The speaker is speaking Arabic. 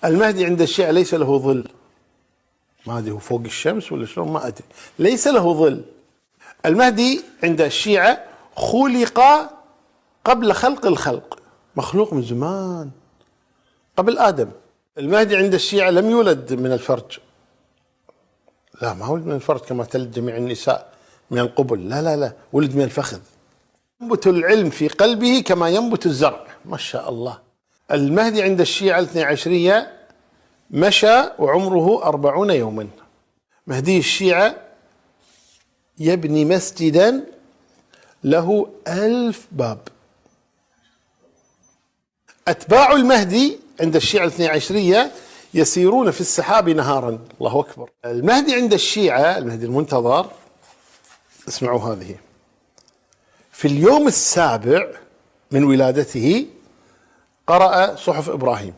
المهدي عند الشيعة ليس له ظل. ما أدري هو فوق الشمس ولا شلون، ما أدري. ليس له ظل. المهدي عند الشيعة خلق قبل خلق الخلق، مخلوق من زمان قبل آدم. المهدي عند الشيعة لم يولد من الفرج، لا ما ولد من الفرج كما تلد جميع النساء من القبل، لا لا لا، ولد من الفخذ. ينبت العلم في قلبه كما ينبت الزرع، ما شاء الله. المهدي عند الشيعة الاثني عشرية مشى وعمره 40 يوما. مهدي الشيعة يبني مسجدا له 1000 باب. أتباع المهدي عند الشيعة الاثني عشرية يسيرون في السحاب نهارا، الله أكبر. المهدي عند الشيعة، المهدي المنتظر، اسمعوا هذه: في اليوم السابع من ولادته قرأ صحف إبراهيم.